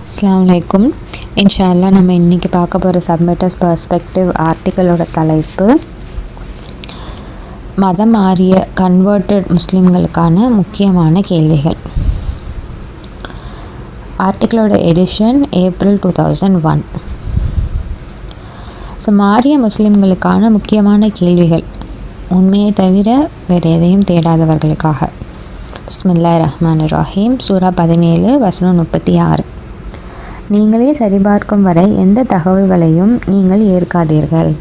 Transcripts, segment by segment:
அஸ்ஸலாமு அலைக்கும். இன்ஷா அல்லாஹ் நம்ம இன்றைக்கி பார்க்க போகிற சப்மிட்டர்ஸ் பெர்ஸ்பெக்டிவ் ஆர்டிக்கலோட தலைப்பு மதம் மாறிய கன்வெர்ட்டட் முஸ்லீம்களுக்கான முக்கியமான கேள்விகள். ஆர்டிக்கலோட எடிஷன் ஏப்ரல் 2001. மாறிய முஸ்லீம்களுக்கான முக்கியமான கேள்விகள், உண்மையை தவிர வேறு எதையும் தேடாதவர்களுக்காக. பிஸ்மில்லாஹிர் ரஹ்மானிர் ரஹீம். சூரா 17 வசனம் 36. நீங்களே சரிபார்க்கும் வரை எந்த தகவல்களையும் நீங்கள் ஏற்காதீர்கள்.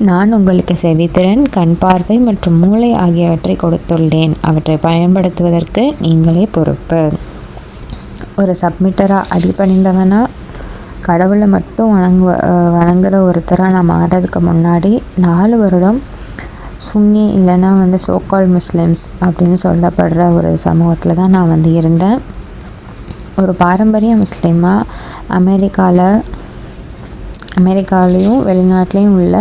நான் உங்களுக்கு செவித்திறன், கண் பார்வை மற்றும் மூளை ஆகியவற்றை கொடுத்துள்ளேன். அவற்றை பயன்படுத்துவதற்கு நீங்களே பொறுப்பு. ஒரு சப்மிட்டராக அடிபணிந்தவனா கடவுளை மட்டும் வணங்குற ஒருத்தராக நான் மாறுறதுக்கு முன்னாடி 4 வருடம் சுன்னி இல்லைன்னா சோகால் முஸ்லிம்ஸ் அப்படின்னு சொல்லப்படுற ஒரு சமூகத்தில் தான் நான் இருந்தேன். ஒரு பாரம்பரிய முஸ்லீமாக அமெரிக்காலேயும் வெளிநாட்டிலையும் உள்ள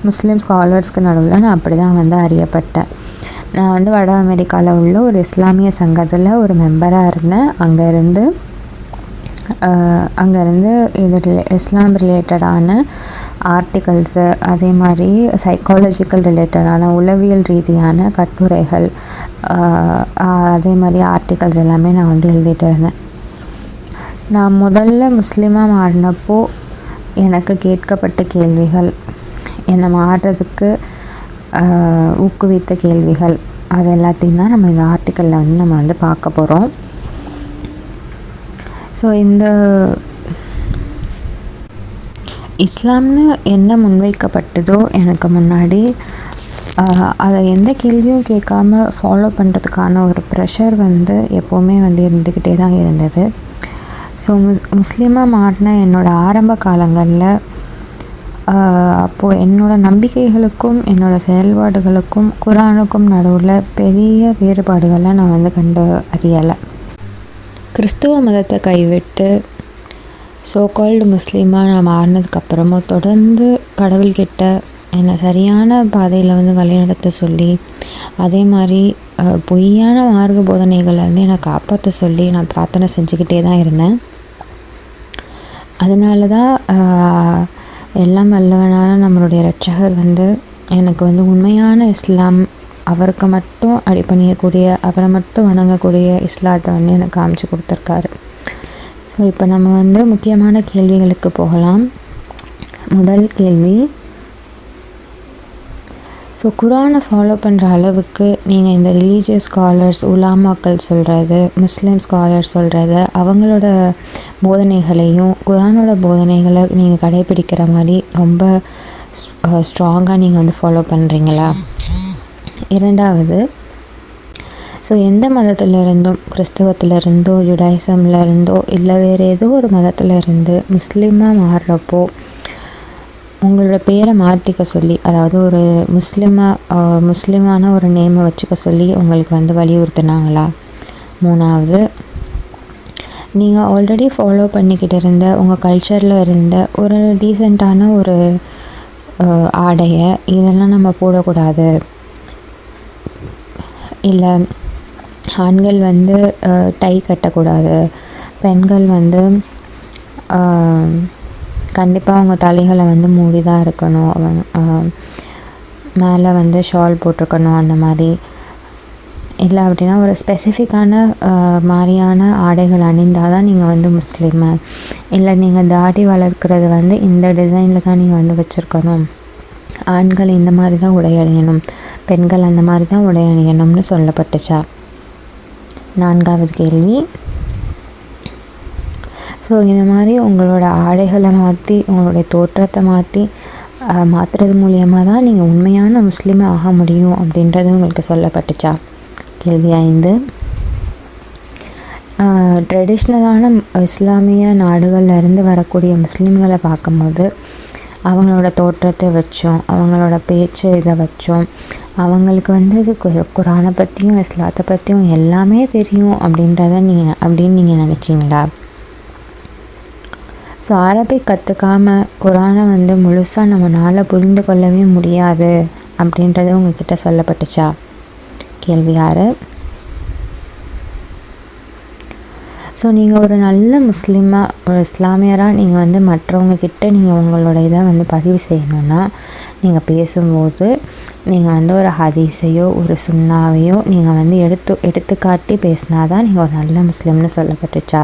முஸ்லீம் ஸ்காலர்ஸ்க்கு நடுவில் நான் அப்படி தான் அறியப்பட்டேன். நான் வட அமெரிக்காவில் உள்ள ஒரு இஸ்லாமிய சங்கத்தில் ஒரு மெம்பராக இருந்தேன். அங்கேருந்து இது இஸ்லாம் ரிலேட்டடான ஆர்டிகல்ஸு, அதே மாதிரி சைக்காலஜிக்கல் ரிலேட்டடான உளவியல் ரீதியான கட்டுரைகள், அதே மாதிரி ஆர்டிகல்ஸ் எல்லாமே நான் எழுதிட்டு இருந்தேன். நான் முதல்ல முஸ்லீமாக மாறினப்போ எனக்கு கேட்கப்பட்ட கேள்விகள், என்னை மாறுறதுக்கு ஊக்குவித்த கேள்விகள், அது எல்லாத்தையும் தான் நம்ம இந்த ஆர்டிக்கலில் நம்ம பார்க்க போகிறோம். இந்த இஸ்லாம்னு என்ன முன்வைக்கப்பட்டதோ எனக்கு முன்னாடி, அதை எந்த கேள்வியும் கேட்காம ஃபாலோ பண்ணுறதுக்கான ஒரு ப்ரெஷர் எப்போவுமே இருந்துக்கிட்டே தான் இருந்தது. முஸ்லீமாக மாறின என்னோடய ஆரம்ப காலங்களில் அப்போது என்னோடய நம்பிக்கைகளுக்கும் என்னோடய செயல்பாடுகளுக்கும் குர்ஆனுக்கும் நடுவில் பெரிய வேறுபாடுகளை நான் கண்டு அறியலை. கிறிஸ்துவ மதத்தை கைவிட்டு சோகால்டு முஸ்லீமாக நான் மாறினதுக்கப்புறமும் தொடர்ந்து கடவுள்கிட்ட என்னை சரியான பாதையில் வழிநடத்த சொல்லி, அதே மாதிரி பொய்யான மார்க்க போதனைகள்லேருந்து என்னை காப்பாற்ற சொல்லி நான் பிரார்த்தனை செஞ்சுக்கிட்டே தான் இருந்தேன். அதனால தான் எல்லாம் வல்லவனான நம்மளுடைய இரட்சகர் எனக்கு உண்மையான இஸ்லாம், அவருக்கு மட்டும் அடிபணியக்கூடிய, அவரை மட்டும் வணங்கக்கூடிய இஸ்லாத்தை எனக்கு காமிச்சு கொடுத்துருக்காரு. இப்போ நம்ம முக்கியமான கேள்விகளுக்கு போகலாம். முதல் கேள்வி, குர்ஆனை ஃபாலோ பண்ணுற அளவுக்கு நீங்கள் இந்த ரிலீஜியஸ் ஸ்காலர்ஸ், உலாமாக்கள் சொல்கிறது, முஸ்லீம் ஸ்காலர்ஸ் சொல்கிறது, அவங்களோட போதனைகளையும் குர்ஆனோட போதனைகளை நீங்கள் கடைப்பிடிக்கிற மாதிரி ரொம்ப ஸ்ட்ராங்காக நீங்கள் ஃபாலோ பண்ணுறீங்களா? இரண்டாவது, எந்த மதத்தில் இருந்தும், கிறிஸ்தவத்தில் இருந்தோ, ஜுடாயிசமில் இருந்தோ, இல்லை வேறு ஏதோ ஒரு மதத்தில் இருந்து முஸ்லீமாக மாறுறப்போ உங்களோட பேரை மாற்றிக்க சொல்லி, அதாவது ஒரு முஸ்லீமான ஒரு நேமை வச்சுக்க சொல்லி உங்களுக்கு வலியுறுத்தினாங்களா? மூணாவது, நீங்கள் ஆல்ரெடி ஃபாலோ பண்ணிக்கிட்டு இருந்த உங்கள் கல்ச்சரில் இருந்த ஒரு டீசெண்டான ஒரு ஆடையை, இதெல்லாம் நம்ம போடக்கூடாது, இல்லை ஆண்கள் டை கட்டக்கூடாது, பெண்கள் கண்டிப்பாக அவங்க தலைகளை மூடி தான் இருக்கணும், மேலே ஷால் போட்டிருக்கணும், அந்த மாதிரி இல்லை அப்படின்னா ஒரு ஸ்பெசிஃபிக்கான மாதிரியான ஆடைகள் அணிந்தால் தான் நீங்கள் முஸ்லீமு, இல்லை நீங்கள் தாடி வளர்க்குறது இந்த டிசைனில் தான் நீங்கள் வச்சுருக்கணும், ஆண்கள் இந்த மாதிரி தான் உடை அணியணும், பெண்கள் அந்த மாதிரி தான் உடை அணியணும்னு சொல்லப்பட்டுச்சா? நான்காவது கேள்வி, இந்த மாதிரி உங்களோட ஆடைகளை மாற்றி, உங்களுடைய தோற்றத்தை மாற்றுறது மூலியமாக தான் நீங்கள் உண்மையான முஸ்லீமாக ஆக முடியும் அப்படின்றது உங்களுக்கு சொல்லப்பட்டுச்சா? கேள்வி 5, ட்ரெடிஷ்னலான இஸ்லாமிய நாடுகளில் இருந்து வரக்கூடிய முஸ்லீம்களை பார்க்கும்போது அவங்களோட தோற்றத்தை வச்சோம், அவங்களோட பேச்சு இதை வச்சோம், அவங்களுக்கு குர்ஆனை பற்றியும் இஸ்லாத்தை பற்றியும் எல்லாமே தெரியும் அப்படின்னு நீங்கள் நினச்சிங்களா? அரபிக் கற்றுக்காமல் குர்ஆனை முழுசாக நம்மளால் புரிந்து கொள்ளவே முடியாது அப்படின்றது உங்ககிட்ட சொல்லப்பட்டுச்சா? கேள்வி 6, ஸோ நீங்கள் ஒரு நல்ல முஸ்லீமாக, ஒரு இஸ்லாமியராக நீங்கள் வந்து மற்றவங்க கிட்ட நீங்கள் உங்களோட இதை வந்து பதிவு செய்யணுன்னா, நீங்கள் பேசும்போது நீங்கள் வந்து ஒரு ஹதீஸையோ ஒரு சுன்னாவையோ நீங்கள் வந்து எடுத்துக்காட்டி பேசினா தான் நீங்கள் ஒரு நல்ல முஸ்லீம்னு சொல்லப்பட்டுச்சா.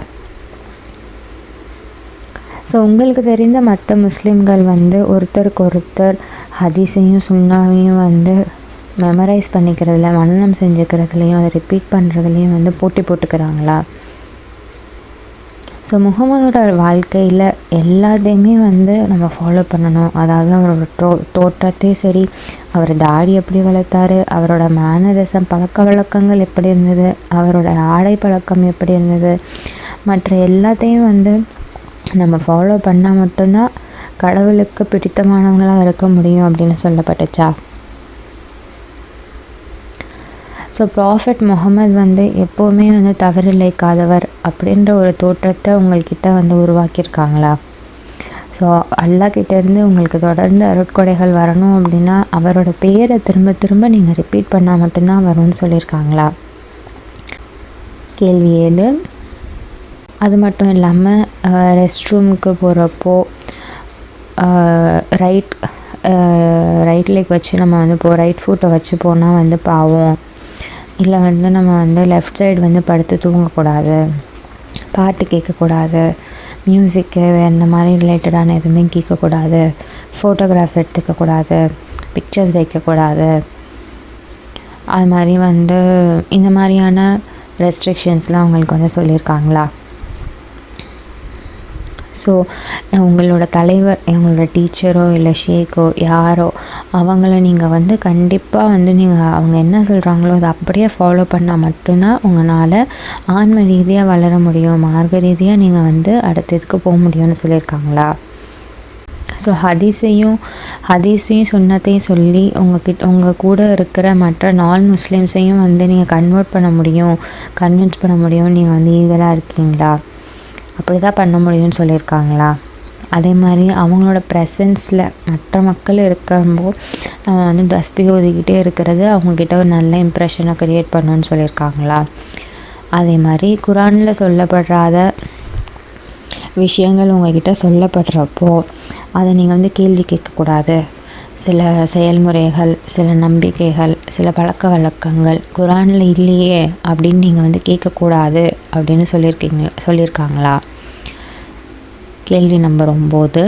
ஸோ உங்களுக்கு தெரிந்த மற்ற முஸ்லீம்கள் வந்து ஒருத்தருக்கு ஒருத்தர் ஹதீஸையும் சுன்னாவையும் வந்து மெமரைஸ் பண்ணிக்கிறதுல, மனனம் செஞ்சுக்கிறதுலையும், அதை ரிப்பீட் பண்ணுறதுலையும் வந்து போட்டி போட்டுக்கிறாங்களா? ஸோ முகமதோட வாழ்க்கையில் எல்லாத்தையுமே வந்து நம்ம ஃபாலோ பண்ணணும். அதாவது அவரோட தோற்றத்தையும் சரி, அவர் தாடி எப்படி வளர்த்தாரு, அவரோட மேனரிசம் பழக்க வழக்கங்கள் எப்படி இருந்தது, அவரோட ஆடை பழக்கம் எப்படி இருந்தது, மற்ற எல்லாத்தையும் வந்து நம்ம ஃபாலோ பண்ணால் மட்டும்தான் கடவுளுக்கு பிடித்தமானவங்களாக இருக்க முடியும் அப்படின்னு சொல்லப்பட்டுச்சா. ஸோ ப்ராஃபெட் முகமது வந்து எப்போவுமே வந்து தவறிழைக்காதவர் அப்படின்ற ஒரு தோற்றத்தை உங்கள்கிட்ட வந்து உருவாக்கியிருக்காங்களா? ஸோ அல்லாஹ்கிட்டேருந்து உங்களுக்கு தொடர்ந்து அருட்கொடைகள் வரணும் அப்படின்னா அவரோட பேரை திரும்ப திரும்ப நீங்கள் ரிப்பீட் பண்ணால் மட்டும்தான் வரும்னு சொல்லியிருக்காங்களா? கேள்வி 7. அது மட்டும் இல்லாமல் ரெஸ்ட் ரூமுக்கு போகிறப்போ ரைட் லெக் வச்சு நம்ம வந்து ரைட் ஃபுட்டை வச்சு போனால் வந்து பாவம், இல்லை வந்து நம்ம வந்து லெஃப்ட் சைடு வந்து படுத்து தூங்கக்கூடாது, பாட்டு கேட்கக்கூடாது, மியூசிக்கு இந்த மாதிரி ரிலேட்டடான எதுவுமே கேட்கக்கூடாது, ஃபோட்டோகிராஃப்ஸ் எடுத்துக்கக்கூடாது, பிக்சர்ஸ் வைக்கக்கூடாது, அது மாதிரி வந்து இந்த மாதிரியான ரெஸ்ட்ரிக்ஷன்ஸ்லாம் உங்களுக்கு வந்து சொல்லியிருக்காங்களா? ஸோ உங்களோட தலைவர், உங்களோட டீச்சரோ இல்லை ஷேக்கோ யாரோ அவங்கள நீங்கள் வந்து கண்டிப்பாக வந்து நீங்கள் அவங்க என்ன சொல்கிறாங்களோ அதை அப்படியே ஃபாலோ பண்ணால் மட்டும்தான் உங்களால் ஆன்ம ரீதியாக வளர முடியும், மார்க்க ரீதியாக நீங்கள் வந்து அடுத்த இதுக்கு போக முடியும்னு சொல்லியிருக்காங்களா? ஸோ ஹதீஸையும் சுன்னத்தையும் சொல்லி உங்கள் கூட இருக்கிற மற்ற முஸ்லீம்ஸையும் வந்து நீங்கள் கன்வின்ஸ் பண்ண முடியும் நீங்கள் வந்து ஈகராக இருக்கீங்களா? அப்படி தான் பண்ண முடியும்னு சொல்லியிருக்காங்களா? அதே மாதிரி அவங்களோட ப்ரெசன்ஸில் மற்ற மக்கள் இருக்கிறப்போ நம்ம வந்து தஸ்பீ ஓதிக்கிட்டே இருக்கிறது அவங்கக்கிட்ட ஒரு நல்ல இம்ப்ரெஷனை க்ரியேட் பண்ணணும்னு சொல்லியிருக்காங்களா? அதே மாதிரி குரானில் சொல்லப்படாத விஷயங்கள் உங்கள்கிட்ட சொல்லப்படுறப்போ அதை நீங்கள் வந்து கேள்வி கேட்கக்கூடாது. சில செயல்முறைகள், சில நம்பிக்கைகள், சில பழக்க வழக்கங்கள் குரானில் இல்லையே அப்படின்னு நீங்கள் வந்து கேட்கக்கூடாது அப்படின்னு சொல்லியிருக்காங்களா? கேள்வி நம்பர் 9.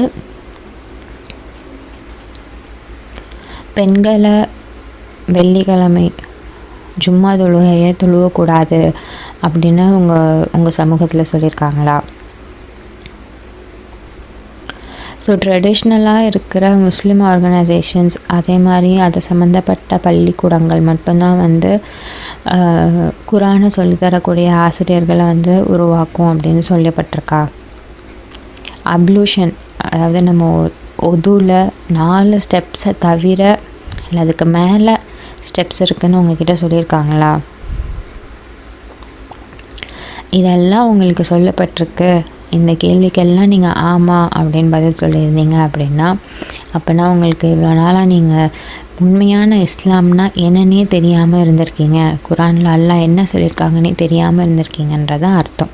பெண்களை வெள்ளிக்கிழமை ஜும்மா தொழுகையை தொழுவக்கூடாது அப்படின்னு உங்கள் சமூகத்தில் சொல்லியிருக்காங்களா? ஸோ ட்ரெடிஷ்னலாக இருக்கிற முஸ்லீம் ஆர்கனைசேஷன்ஸ் அதே மாதிரி அது சம்மந்தப்பட்ட பள்ளிக்கூடங்கள் மட்டும்தான் வந்து குரானை சொல்லித்தரக்கூடிய ஆசிரியர்களை வந்து உருவாக்கும் அப்படின்னு சொல்லப்பட்டிருக்கா? அப்ளூஷன், அதாவது நம்ம ஒதுவில் 4 ஸ்டெப்ஸை தவிர இல்லை அதுக்கு மேலே ஸ்டெப்ஸ் இருக்குதுன்னு உங்ககிட்ட சொல்லியிருக்காங்களா? இதெல்லாம் உங்களுக்கு சொல்லப்பட்டிருக்கு. இந்த கேள்விக்கெல்லாம் நீங்கள் ஆமாம் அப்படின்னு பதில் சொல்லியிருந்தீங்க அப்படின்னா உங்களுக்கு இவ்வளோ நாளாக நீங்கள் உண்மையான இஸ்லாம்னா என்னன்னே தெரியாமல் இருந்திருக்கீங்க, குரானில் அல்லாஹ் என்ன சொல்லியிருக்காங்கன்னே தெரியாமல் இருந்திருக்கீங்கன்றதான் அர்த்தம்.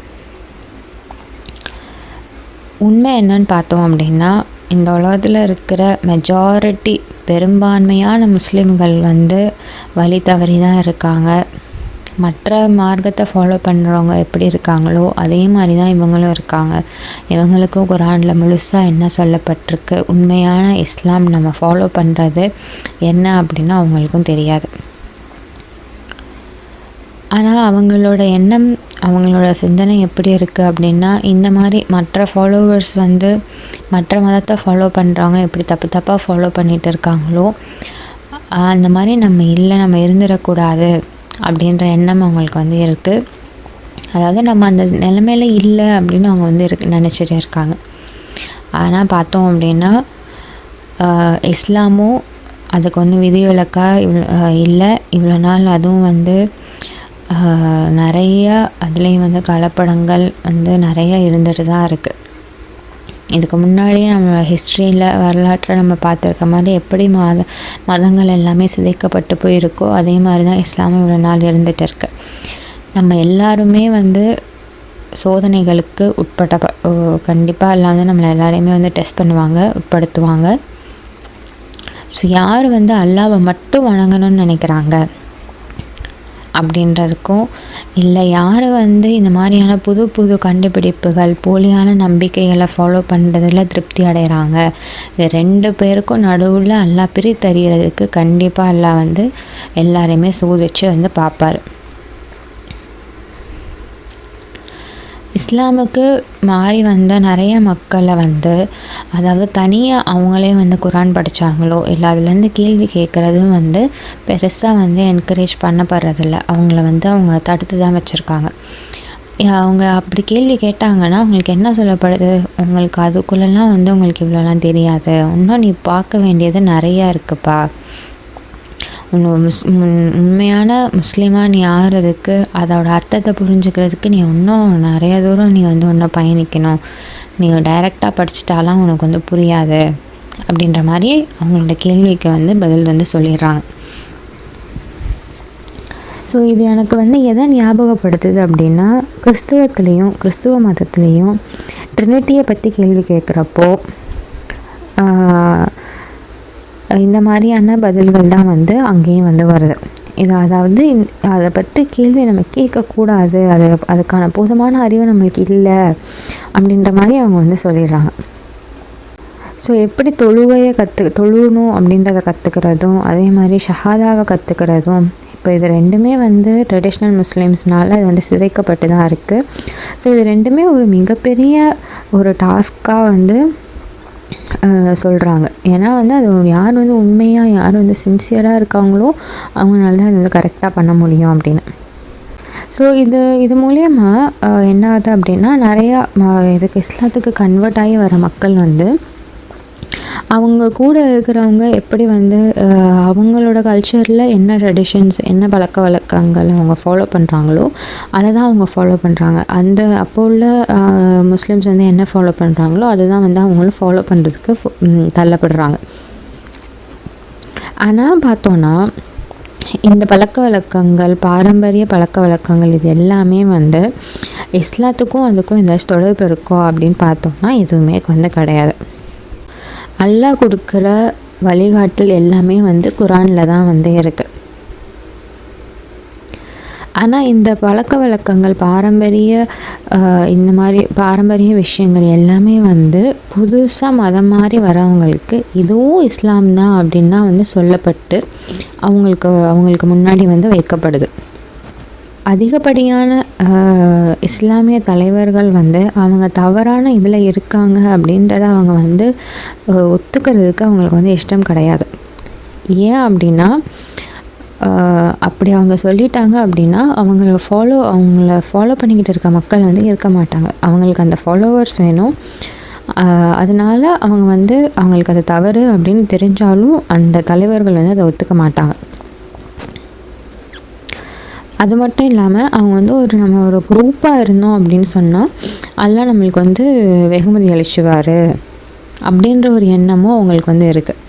உண்மை என்னன்னு பார்த்தோம் அப்படின்னா இந்த உலகத்தில் இருக்கிற மெஜாரிட்டி பெரும்பான்மையான முஸ்லீம்கள் வந்து வழி தவறி தான் இருக்காங்க. மற்ற மார்க்கத்தை ஃபாலோ பண்ணுறவங்க எப்படி இருக்காங்களோ அதே மாதிரி தான் இவங்களும் இருக்காங்க. இவங்களுக்கும் குரானில் முழுசாக என்ன சொல்லப்பட்டிருக்கு, உண்மையான இஸ்லாம் நம்ம ஃபாலோ பண்ணுறது என்ன அப்படின்னா அவங்களுக்கும் தெரியாது. ஆனால் அவங்களோட எண்ணம், அவங்களோட சிந்தனை எப்படி இருக்குது அப்படின்னா இந்த மாதிரி மற்ற ஃபாலோவர்ஸ் வந்து மற்ற மதத்தை ஃபாலோ பண்ணுறவங்க எப்படி தப்பாக ஃபாலோ பண்ணிகிட்டு இருக்காங்களோ அந்த மாதிரி நம்ம இருந்துடக்கூடாது அப்படின்ற எண்ணம் அவங்களுக்கு வந்து இருக்குது. அதாவது நம்ம அந்த நிலைமையில இல்லை அப்படின்னு அவங்க வந்து நினச்சிட்டு இருக்காங்க. ஆனால் பார்த்தோம் அப்படின்னா இஸ்லாமும் அதுக்கு ஒன்றும் விதிவிலக்காக இல்லை. இவ்வளோ நாள் அதுவும் வந்து நிறையா அதுலேயும் வந்து கலப்படங்கள் வந்து நிறையா இருந்துட்டு தான் இருக்குது. இதுக்கு முன்னாடியே நம்ம ஹிஸ்ட்ரியில் வரலாற்றை நம்ம பார்த்துருக்க மாதிரி எப்படி மதங்கள் எல்லாமே சிதைக்கப்பட்டு போயிருக்கோ அதே மாதிரி தான் இஸ்லாமும் இவ்வளோ நாள் இருந்துகிட்டு இருக்கு. நம்ம எல்லாருமே வந்து சோதனைகளுக்கு கண்டிப்பாக எல்லாம் வந்து நம்மளை எல்லாரையுமே வந்து டெஸ்ட் பண்ணுவாங்க, உட்படுத்துவாங்க. ஸோ யார் வந்து அல்லாவை மட்டும் வணங்கணும்னு நினைக்கிறாங்க அப்படின்றதுக்கும், இல்லை யார் வந்து இந்த மாதிரியான புது புது கண்டுபிடிப்புகள், போலியான நம்பிக்கைகளை ஃபாலோ பண்ணுறதுல திருப்தி அடைகிறாங்க, இது 2 பேருக்கும் நடுவில் அல்லாஹ் பிரித்தறிகிறதுக்கு கண்டிப்பாக அல்லாஹ் வந்து எல்லாரையுமே சோதிச்சு வந்து பார்ப்பார். இஸ்லாமுக்கு மாறி வந்த நிறைய மக்களை வந்து, அதாவது தனியாக அவங்களே வந்து குரான் படித்தாங்களோ இல்லை அதுலேருந்து கேள்வி கேட்குறதும் வந்து பெருசாக வந்து என்கரேஜ் பண்ணப்படுறதில்ல. அவங்கள வந்து அவங்க தடுத்து தான் வச்சுருக்காங்க. அவங்க அப்படி கேள்வி கேட்டாங்கன்னா அவங்களுக்கு என்ன சொல்லப்படுது, உங்களுக்கு அதுக்குள்ளெல்லாம் வந்து உங்களுக்கு இவ்வளோலாம் தெரியாது, இன்னும் நீ பார்க்க வேண்டியது நிறையா இருக்குப்பா, உண்மையான முஸ்லீமாக நீ ஆகிறதுக்கு, அதோட அர்த்தத்தை புரிஞ்சுக்கிறதுக்கு நீ இன்னும் நிறைய தூரம் நீ வந்து இன்னும் பயணிக்கணும், நீ டைரெக்டாக படிச்சிட்டாலாம் உனக்கு வந்து புரியாது அப்படின்ற மாதிரி அவங்களோட கேள்விக்கு வந்து பதில் வந்து சொல்லிடுறாங்க. ஸோ இது எனக்கு வந்து எதை ஞாபகப்படுத்துது அப்படின்னா, கிறிஸ்துவ மதத்துலேயும் ட்ரினிட்டியை பற்றி கேள்வி கேட்குறப்போ இந்த மாதிரியான பதில்கள் தான் வந்து அங்கேயும் வந்து வருது. இது அதாவது அதை பற்றி கேள்வி நம்ம கேட்கக்கூடாது, அதுக்கான போதுமான அறிவு நம்மளுக்கு இல்லை அப்படின்ற மாதிரி அவங்க வந்து சொல்லிடுறாங்க. ஸோ எப்படி தொழுகணும் அப்படின்றத கற்றுக்கிறதும், அதே மாதிரி ஷஹாதாவை கற்றுக்கிறதும், இப்போ இது 2மே வந்து ட்ரெடிஷ்னல் முஸ்லீம்ஸ்னால் அது வந்து சிதைக்கப்பட்டு தான் இருக்குது. ஸோ இது 2மே ஒரு மிகப்பெரிய ஒரு டாஸ்க்காக வந்து சொல்கிறாங்க. ஏன்னா வந்து அது யார் வந்து உண்மையாக யார் வந்து சின்சியராக இருக்காங்களோ அவங்களால தான் அது வந்து கரெக்டாக பண்ண முடியும் அப்படின்னு. ஸோ இது மூலயமா என்ன ஆகுது அப்படின்னா, நிறையா இதுக்கு இஸ்லாத்துக்கு கன்வெர்ட் ஆகி வர மக்கள் வந்து அவங்க கூட இருக்கிறவங்க எப்படி வந்து அவங்களோட கல்ச்சரில் என்ன ட்ரெடிஷன்ஸ், என்ன பழக்க வழக்கங்கள் அவங்க ஃபாலோ பண்ணுறாங்களோ அதை தான் அவங்க ஃபாலோ பண்ணுறாங்க. அப்போ உள்ள முஸ்லீம்ஸ் வந்து என்ன ஃபாலோ பண்ணுறாங்களோ அதுதான் வந்து அவங்களும் ஃபாலோ பண்ணுறதுக்கு தள்ளப்படுறாங்க. ஆனால் பார்த்தோன்னா இந்த பழக்க வழக்கங்கள், பாரம்பரிய பழக்க வழக்கங்கள், இது எல்லாமே வந்து இஸ்லாத்துக்கும் அதுக்கும் ஏதாச்சும் தொடர்பு இருக்கோ அப்படின்னு பார்த்தோம்னா எதுவுமே வந்து கிடையாது. அல்லாஹ் கொடுக்குற வழிகாட்டல் எல்லாமே வந்து குரானில் தான் வந்து இருக்குது. ஆனால் இந்த பழக்க வழக்கங்கள், இந்த மாதிரி பாரம்பரிய விஷயங்கள் எல்லாமே வந்து புதுசாக மதம் மாதிரி வரவங்களுக்கு இதுவும் இஸ்லாம் தான் அப்படின்னு தான் வந்து சொல்லப்பட்டு அவங்களுக்கு முன்னாடி வந்து வைக்கப்படுது. அதிகப்படியான இஸ்லாமிய தலைவர்கள் வந்து அவங்க தவறான இதில் இருக்காங்க அப்படின்றத அவங்க வந்து ஒத்துக்கிறதுக்கு அவங்களுக்கு வந்து இஷ்டம் கிடையாது. ஏன் அப்படின்னா, அப்படி அவங்க சொல்லிட்டாங்க அப்படின்னா அவங்கள ஃபாலோ பண்ணிக்கிட்டு இருக்க மக்கள் வந்து இருக்க மாட்டாங்க. அவங்களுக்கு அந்த ஃபாலோவர்ஸ் வேணும். அதனால அவங்க வந்து அவங்களுக்கு அது தவறு அப்படின்னு தெரிஞ்சாலும் அந்த தலைவர்கள் வந்து அதை ஒத்துக்க மாட்டாங்க. அது மட்டும் இல்லாமல் அவங்க வந்து நம்ம ஒரு குரூப்பாக இருந்தோம் அப்படின்னு சொன்னால் அல்லாஹ் நம்மளுக்கு வந்து வெகுமதி அளிச்சுவார் அப்படின்ற ஒரு எண்ணமும் அவங்களுக்கு வந்து இருக்குது.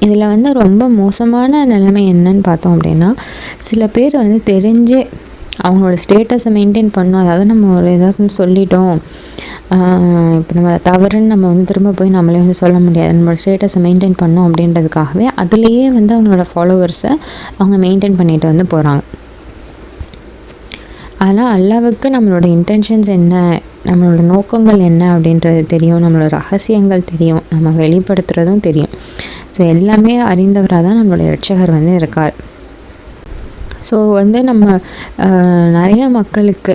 இதில் வந்து ரொம்ப மோசமான நிலைமை என்னன்னு பார்த்தோம் அப்படின்னா, சில பேர் வந்து தெரிஞ்சே அவங்களோட ஸ்டேட்டஸை மெயின்டைன் பண்ணோம், அதாவது நம்ம ஒரு ஏதாவது சொல்லிட்டோம், இப்போ நம்ம தவறுன்னு நம்ம வந்து திரும்ப போய் நம்மளே வந்து சொல்ல முடியாது, நம்மளோட ஸ்டேட்டஸை மெயின்டைன் பண்ணோம் அப்படின்றதுக்காகவே அதுலேயே வந்து அவங்களோட ஃபாலோவர்ஸை அவங்க மெயின்டைன் பண்ணிட்டு வந்து போகிறாங்க. ஆனால் அல்லாஹ்வுக்கு நம்மளோட இன்டென்ஷன்ஸ் என்ன, நம்மளோட நோக்கங்கள் என்ன அப்படின்றது தெரியும், நம்மளோட ரகசியங்கள் தெரியும், நம்ம வெளிப்படுத்துகிறதும் தெரியும். ஸோ எல்லாமே அறிந்தவராக தான் நம்மளோட இரட்சகர் வந்து இருக்கார். ஸோ வந்து நம்ம நிறைய மக்களுக்கு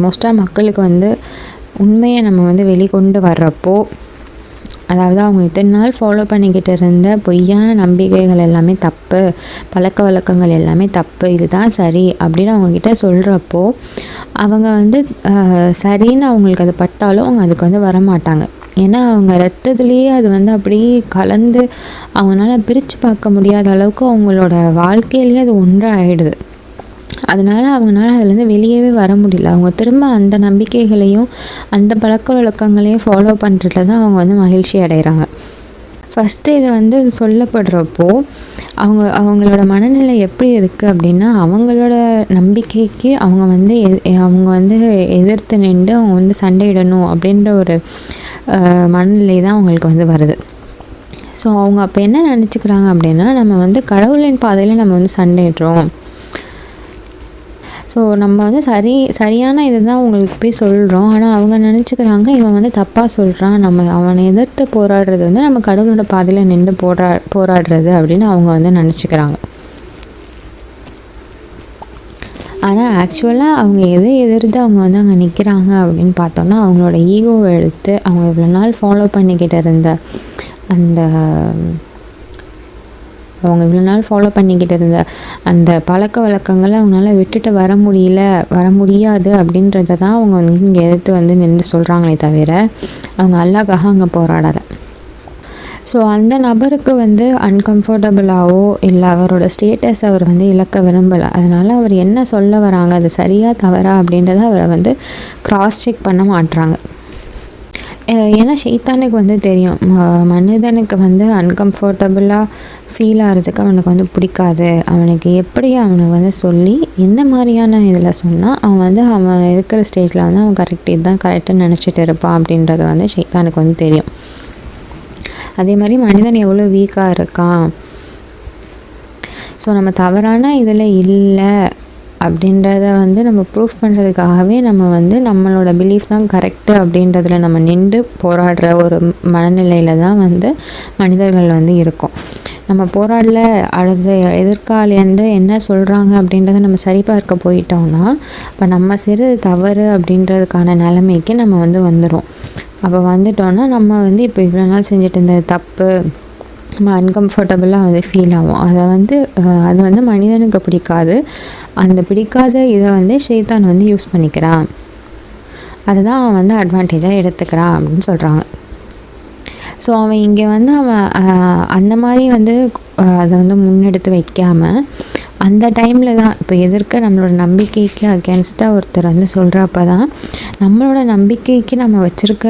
மோஸ்ட்டாக மக்களுக்கு வந்து உண்மையை நம்ம வந்து வெளிக்கொண்டு வர்றப்போ, அதாவது அவங்க இத்தனை நாள் ஃபாலோ பண்ணிக்கிட்டு இருந்த பொய்யான நம்பிக்கைகள் எல்லாமே தப்பு, பழக்க வழக்கங்கள் எல்லாமே தப்பு, இதுதான் சரி அப்படின்னு அவங்கக்கிட்ட சொல்கிறப்போ அவங்க வந்து சரின்னு அவங்களுக்கு அது பட்டாலும் அவங்க அதுக்கு வந்து வரமாட்டாங்க. ஏன்னா அவங்க ரத்தத்துலேயே அது வந்து அப்படியே கலந்து அவங்களால பிரித்து பார்க்க முடியாத அளவுக்கு அவங்களோட வாழ்க்கையிலேயே அது ஒன்றாக ஆகிடுது. அதனால் அவங்களால அதுலேருந்து வெளியவே வர முடியல. அவங்க திரும்ப அந்த நம்பிக்கைகளையும் அந்த பழக்க வழக்கங்களையும் ஃபாலோ பண்ணுறதுல தான் அவங்க வந்து மகிழ்ச்சி அடைகிறாங்க. ஃபஸ்ட்டு இதை வந்து சொல்லப்படுறப்போ அவங்களோட மனநிலை எப்படி இருக்குது அப்படின்னா, அவங்களோட நம்பிக்கைக்கு அவங்க வந்து எதிர்த்து நின்று அவங்க வந்து சண்டையிடணும் அப்படின்ற ஒரு மனநிலை தான் அவங்களுக்கு வந்து வருது. ஸோ அவங்க அப்போ என்ன நினச்சிக்கிறாங்க அப்படின்னா, நம்ம வந்து கடவுளின் பாதையில் நம்ம வந்து சண்டையிடுறோம். ஸோ நம்ம வந்து சரியான இது தான் அவங்களுக்கு போய் சொல்கிறோம். ஆனால் அவங்க நினச்சிக்கிறாங்க, இவன் வந்து தப்பாக சொல்கிறான், நம்ம அவனை எதிர்த்து போராடுறது வந்து நம்ம கடவுளோட பாதையில் நின்று போராடுறது அப்படின்னு அவங்க வந்து நினச்சிக்கிறாங்க. ஆனால் ஆக்சுவலாக அவங்க எதை எதிர்த்து அவங்க வந்து அங்கே நிற்கிறாங்க அப்படின்னு பார்த்தோன்னா, அவங்களோட ஈகோவை எடுத்து அவங்க இவ்வளோ நாள் ஃபாலோ பண்ணிக்கிட்டு இருந்த அந்த பழக்க வழக்கங்களை அவங்களால விட்டுட்டு வர முடியாது அப்படின்றத தான் அவங்க வந்து இங்கே எதிர்த்து வந்து நின்று சொல்கிறாங்களே தவிர, அவங்க அல்லாஹ்காக அங்கே போராடலை. ஸோ அந்த நபருக்கு வந்து அன்கம்ஃபர்டபுளாகவோ இல்லை அவரோட ஸ்டேட்டஸ் அவர் வந்து இழக்க விரும்பலை. அதனால் அவர் என்ன சொல்ல வராங்க, அது சரியாக தவறா அப்படின்றத அவரை வந்து கிராஸ் செக் பண்ண மாட்டுறாங்க. ஏன்னா ஷைத்தானுக்கு வந்து தெரியும், மனிதனுக்கு வந்து அன்கம்ஃபர்டபுளாக ஃபீல் ஆகிறதுக்கு அவனுக்கு வந்து பிடிக்காது. அவனுக்கு எப்படி அவனை வந்து சொல்லி எந்த மாதிரியான இதில் சொன்னால் அவன் இருக்கிற ஸ்டேஜில் வந்து அவன் இதுதான் கரெக்டுன்னு நினச்சிட்டு இருப்பான் அப்படின்றது வந்து ஷைத்தானுக்கு வந்து தெரியும். அதே மாதிரி மனிதன் எவ்வளோ வீக்காக இருக்கான், ஸோ நம்ம தவறான இதில் இல்லை அப்படின்றத வந்து நம்ம ப்ரூஃப் பண்ணுறதுக்காகவே நம்ம வந்து நம்மளோட பிலீஃப் தான் கரெக்டு அப்படின்றதுல நம்ம நின்று போராடுற ஒரு மனநிலையில் தான் வந்து மனிதர்கள் வந்து இருக்கும். நம்ம போராடல அடுத்த எதிர்காலி வந்து என்ன சொல்கிறாங்க அப்படின்றத நம்ம சரி பார்க்க போயிட்டோம்னா, இப்போ நம்ம செய்கிறது தவறு அப்படின்றதுக்கான நிலைமைக்கு நம்ம வந்து வந்துடும். அப்போ வந்துட்டோன்னா நம்ம வந்து இப்போ இவ்வளோ நாள் செஞ்சுட்டு இருந்த தப்பு நம்ம அன்கம்ஃபர்டபுளாக வந்து ஃபீல் ஆகும். அது வந்து மனிதனுக்கு பிடிக்காது. அந்த பிடிக்காத இதை வந்து ஷைத்தான் வந்து யூஸ் பண்ணிக்கிறான், அதுதான் அவன் வந்து அட்வான்டேஜாக எடுத்துக்கிறான் அப்படின்னு சொல்கிறாங்க. ஸோ அவன் இங்கே வந்து அந்த மாதிரி வந்து அதை வந்து முன்னெடுத்து வைக்காமல் அந்த டைமில் தான் இப்போ எதிர்க்க நம்மளோட நம்பிக்கைக்கு அகேன்ஸ்டாக ஒருத்தர் வந்து சொல்கிறப்ப தான் நம்மளோட நம்பிக்கைக்கு நம்ம வச்சுருக்க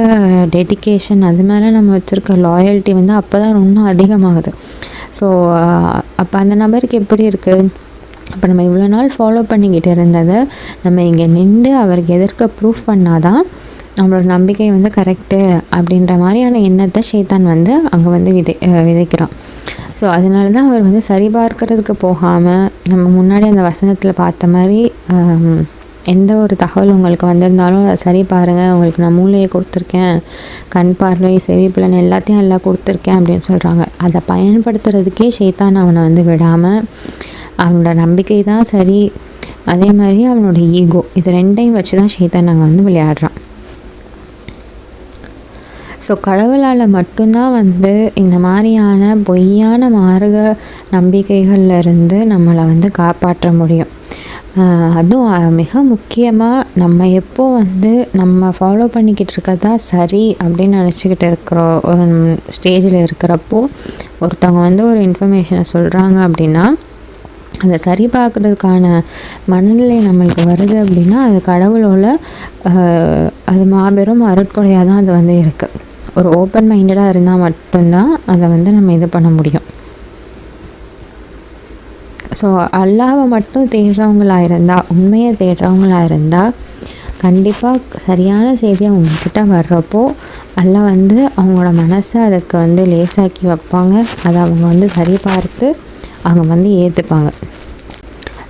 டெடிக்கேஷன், அது மேலே நம்ம வச்சுருக்க லாயல்ட்டி வந்து அப்போ தான் இன்னும் அதிகமாகுது. ஸோ அப்போ அந்த நபருக்கு எப்படி இருக்குது, அப்போ நம்ம இவ்வளோ நாள் ஃபாலோ பண்ணிக்கிட்டு இருந்ததை நம்ம இங்கே நின்று அவருக்கு எதிர்க்க ப்ரூஃப் பண்ணாதான் நம்மளோட நம்பிக்கை வந்து கரெக்டு அப்படின்ற மாதிரியான எண்ணத்தை ஷைத்தான் வந்து அங்கே வந்து விதைக்கிறான். ஸோ அதனால தான் அவர் வந்து சரிபார்க்கிறதுக்கு போகாமல் நம்ம முன்னாடி அந்த வசனத்தில் பார்த்த மாதிரி எந்த ஒரு தகவல் உங்களுக்கு வந்திருந்தாலும் அதை சரி பாருங்கள், உங்களுக்கு நான் மூளையை கொடுத்துருக்கேன், கண் பார்வை செவி புலன் எல்லாத்தையும் எல்லாம் கொடுத்துருக்கேன் அப்படின்னு சொல்கிறாங்க. அதை பயன்படுத்துறதுக்கே ஷைத்தான் அவனை வந்து விடாமல் அவனோட நம்பிக்கை தான் சரி, அதே மாதிரி அவனோட ஈகோ, இது ரெண்டையும் வச்சு தான் ஷைத்தான் நாங்கள் வந்து விளையாடுறான். ஸோ கடவுளால் மட்டும்தான் வந்து இந்த மாதிரியான பொய்யான மார்க்க நம்பிக்கைகள்லேருந்து நம்மளை வந்து காப்பாற்ற முடியும். அதுவும் மிக முக்கியமாக நம்ம எப்போ வந்து நம்ம ஃபாலோ பண்ணிக்கிட்டு இருக்கிறதா சரி அப்படின்னு நினச்சிக்கிட்டு இருக்கிற ஒரு ஸ்டேஜில் இருக்கிறப்போ ஒருத்தவங்க வந்து ஒரு இன்ஃபர்மேஷனை சொல்கிறாங்க அப்படின்னா அதை சரி பார்க்குறதுக்கான மனநிலை நம்மளுக்கு வருது அப்படின்னா அது கடவுளோட அது மாபெரும் அருட்கொடையாக தான் அது வந்து இருக்குது. ஒரு ஓப்பன் மைண்டடாக இருந்தால் மட்டும்தான் அதை வந்து நம்ம இது பண்ண முடியும். ஸோ அல்லாஹ்வை மட்டும் தேடுறவங்களாக இருந்தால், உண்மையை தேடுறவங்களாக இருந்தால் கண்டிப்பாக சரியான செய்தி அவங்கக்கிட்ட வர்றப்போ அல்லாஹ் வந்து அவங்களோட மனசை அதுக்கு வந்து லேசாக்கி வைப்பாங்க. அதை அவங்க வந்து சரி பார்த்து அவங்க வந்து ஏற்றுப்பாங்க.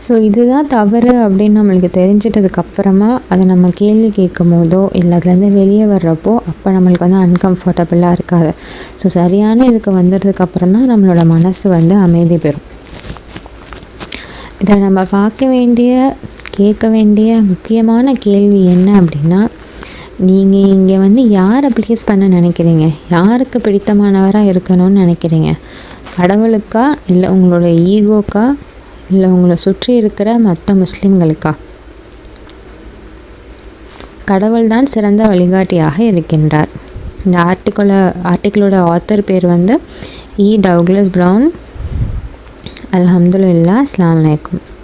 ஸோ இதுதான் தவறு அப்படின்னு நம்மளுக்கு தெரிஞ்சிட்டதுக்கப்புறமா அதை நம்ம கேள்வி கேட்கும் போதோ இல்லை அதுலேருந்து வெளியே வர்றப்போ அப்போ நம்மளுக்கு வந்து அன்கம்ஃபர்டபுளாக இருக்காது. ஸோ சரியான இதுக்கு வந்துடுறதுக்கப்புறம் தான் நம்மளோட மனசு வந்து அமைதி பெறும். இதை நம்ம கேட்க வேண்டிய முக்கியமான கேள்வி என்ன அப்படின்னா, நீங்கள் இங்கே வந்து யாரை ப்ளீஸ் பண்ண நினைக்கிறீங்க, யாருக்கு பிடித்தமானவராக இருக்கணும்னு நினைக்கிறீங்க, கடவுளுக்கா இல்லை உங்களோட ஈகோக்கா இல்லை உங்களை சுற்றி இருக்கிற மற்ற முஸ்லீம்களுக்கா? கடவுள் தான் சிறந்த வழிகாட்டியாக இருக்கின்றார். இந்த ஆர்டிக்கிளோட ஆத்தர் பேர் வந்து டவுக்லஸ் ப்ரவுன். அல்ஹம்துலில்லாஹ். அஸ்ஸலாமு அலைக்கும்.